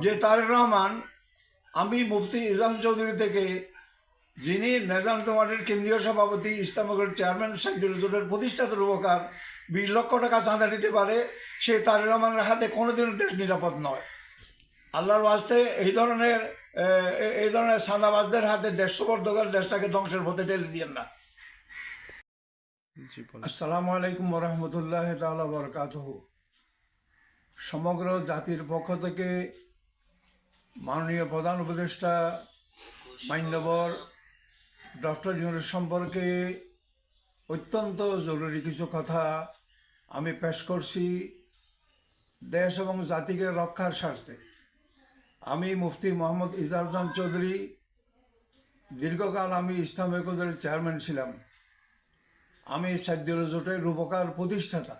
যে তারেক রহমান, আমি মুফতি ইজাম চৌধুরী থেকে, যিনি নেজাম জমাতের কেন্দ্রীয় সভাপতি, ইসলামনগরের চেয়ারম্যান, সাইদুল জোটের প্রতিষ্ঠাতা রূপকার, 20 লক্ষ টাকা চাঁদা দিতে পারে, সে তারেক রহমানের হাতে কোনোদিনও দেশ নিরাপদ নয়। আল্লাহর ওয়াস্তে এই ধরনের চাঁদাবাজদের হাতে দেশ সুপর্দ করে দেশটাকে ধ্বংসের পথে ঠেলে দিয়েন না। আসসালামু আলাইকুম ওরহমতুল্লাহ তাআলা বারাকাতুহু। সমগ্র জাতির পক্ষ থেকে মাননীয় প্রধান উপদেষ্টা মান্যবর ডক্টর ইউনূস সম্পর্কে অত্যন্ত জরুরি কিছু কথা আমি পেশ করছি দেশ এবং জাতিকে রক্ষার স্বার্থে। আমি মুফতি মোহাম্মদ ইজাজম চৌধুরী, দীর্ঘকাল আমি ইসলাম ঐক্যদলের চেয়ারম্যান ছিলাম। আমি সাইদুল জোটের রূপকার প্রতিষ্ঠাতা,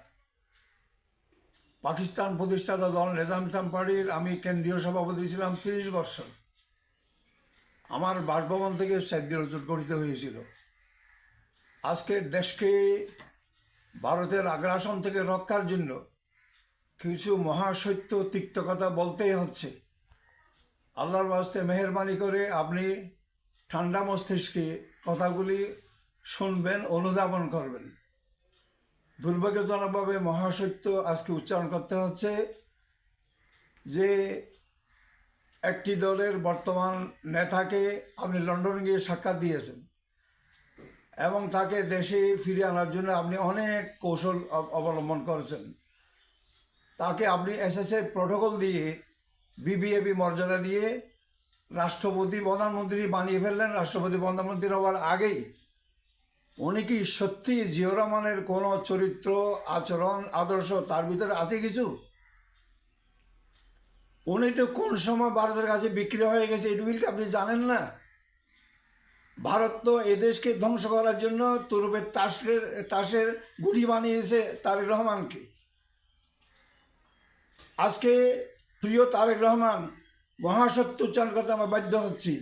পাকিস্তান প্রতিষ্ঠাতা দল নেজাম ইসলাম পার্টির আমি কেন্দ্রীয় সভাপতি ছিলাম 30 বছর। আমার বাসভবন থেকে সাইদুল জোট গঠিত হয়েছিল। আজকে দেশকে ভারতের আগ্রাসন থেকে রক্ষার জন্য কিছু মহাসত্য তিক্ত কথা বলতেই হচ্ছে। আল্লাহর ওয়াস্তে মেহেরবানি করে আপনি ঠান্ডা মস্তিষ্কে কথাগুলি শুনবেন, অনুধাবন করবেন। দুর্ভাগ্যজনকভাবে মহাসত্য আজকে উচ্চারণ করতে হচ্ছে যে একটি দলের বর্তমান নেতাকে আপনি লন্ডনে গিয়ে সাক্ষাৎ দিয়েছেন এবং তাকে দেশে ফিরে আনার জন্য আপনি অনেক কৌশল অবলম্বন করেছেন। তাকে আপনি এসএসএ প্রটোকল দিয়ে, বিবিএপি মর্যাদা দিয়ে রাষ্ট্রপতি প্রধানমন্ত্রী বানিয়ে ফেললেন। রাষ্ট্রপতি প্রধানমন্ত্রী হওয়ার আগেই উনি কি সত্যি জিয়াউর রহমানের কোনো চরিত্র, আচরণ, আদর্শ তার ভিতরে আছে কিছু? উনি তো কোন সময় ভারতের কাছে বিক্রি হয়ে গেছে এটুকু কি আপনি জানেন না? ভারত তো এদেশকে ধ্বংস করার জন্য তুরুপের তাসের গুটি বানিয়েছে তারেক রহমানকে। আজকে প্রিয় তারেক রহমান, মহাসত্য উচ্চারণ করতে আমরা বাধ্য হচ্ছি।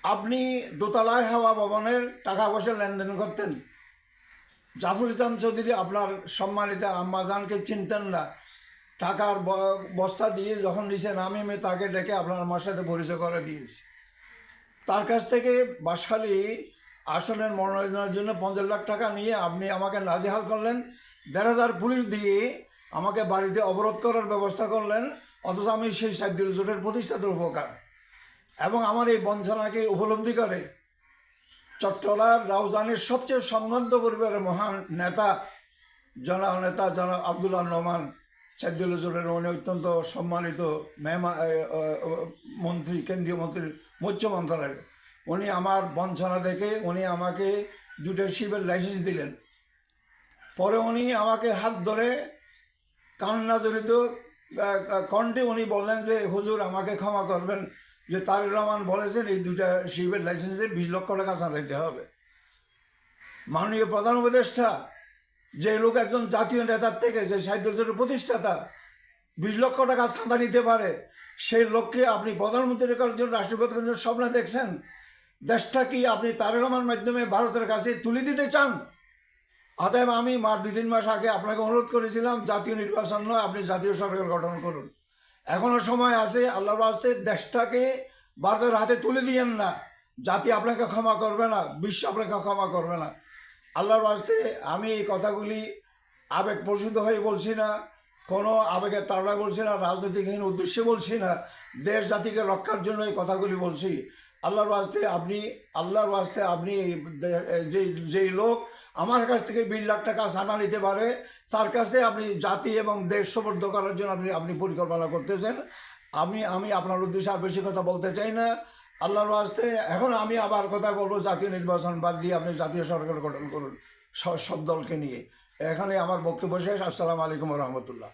আপনি দোতলায় হাওয়া ভবনের টাকা পয়সা লেনদেন করতেন। জাফর ইসলাম চৌধুরী আপনার সম্মানিতা আম্মাজানকে চিনতেন না। টাকার বস্তা দিয়ে যখন নিচে নামিয়ে তাকে ডেকে আপনার আমার সাথে পরিচয় করে দিয়েছি। তার কাছ থেকে বাসখালী আসনের মনোনয়নের জন্য 50 লাখ টাকা নিয়ে আপনি আমাকে নাজেহাল করলেন। 1,500 পুলিশ দিয়ে আমাকে বাড়িতে অবরোধ করার ব্যবস্থা করলেন, অথচ আমি সেই সাইদুল জোটের প্রতিষ্ঠাতার উপকার এবং আমার এই বঞ্চনাকে উপলব্ধি করে চট্টলার রাউজানের সবচেয়ে সম্ভ্রান্ত পরিবারের মহান নেতা জনাব আব্দুল্লাহ নোমান, সাইদুল জোটের উনি অত্যন্ত সম্মানিত মন্ত্রী, কেন্দ্রীয় মন্ত্রী, মৎস্য মন্ত্রণালয়ের, উনি আমার বঞ্চনা দেখে উনি আমাকে 2টা শিপের লাইসেন্স দিলেন। পরে উনি আমাকে হাত ধরে কান্না জড়িত কণ্ঠে উনি বললেন যে হুজুর আমাকে ক্ষমা করবেন, যে তারেক রহমান বলেছেন এই 2টা শিপের লাইসেন্সে 20 লক্ষ টাকা চাঁদা দিতে হবে। মাননীয় প্রধান উপদেষ্টা, যে লোক একজন জাতীয় নেতার থেকে, যে সাহিত্য জোটের প্রতিষ্ঠাতা, 20 লক্ষ টাকা চাঁদা নিতে পারে, সেই লোককে আপনি প্রধানমন্ত্রী করার জন্য, রাষ্ট্রপতি করার জন্য স্বপ্ন দেখছেন? দেশটা কি আপনি তারেক রহমানের মাধ্যমে ভারতের কাছে তুলে দিতে চান? অতএব আমি 2-3 মাস আগে আপনাকে অনুরোধ করেছিলাম, জাতীয় নির্বাচন নয়, আপনি জাতীয় সরকার গঠন করুন। এখনও সময় আছে। আল্লাহর রাস্তে দেশটাকে ভারতের হাতে তুলে দিয়েন না। জাতি আপনাকে ক্ষমা করবে না, বিশ্ব আপনাকে ক্ষমা করবে না। আল্লাহর রাস্তে আমি এই কথাগুলি আবেগ প্রসূত হয়ে বলছি না, কোনো আবেগের তাড়নায় বলছি না, রাজনৈতিকহীন উদ্দেশ্যে বলছি না, দেশ জাতিকে রক্ষার জন্য এই কথাগুলি বলছি। আল্লাহর ওয়াস্তে আপনি যেই লোক আমার কাছ থেকে 20 লাখ টাকা চাঁদা নিতে পারে, তার কাছে আপনি জাতি এবং দেশ সুপর্দ করার জন্য আপনি পরিকল্পনা করতেছেন। আমি আপনার উদ্দেশ্যে আর বেশি কথা বলতে চাই না। আল্লাহর ওয়াস্তে এখন আমি আবার কথা বলবো, জাতীয় নির্বাচন বাদ দিয়ে আপনি জাতীয় সরকার গঠন করুন সব দলকে নিয়ে। এখানে আমার বক্তব্য শেষ। আসসালামু আলাইকুম রহমতুল্লাহ।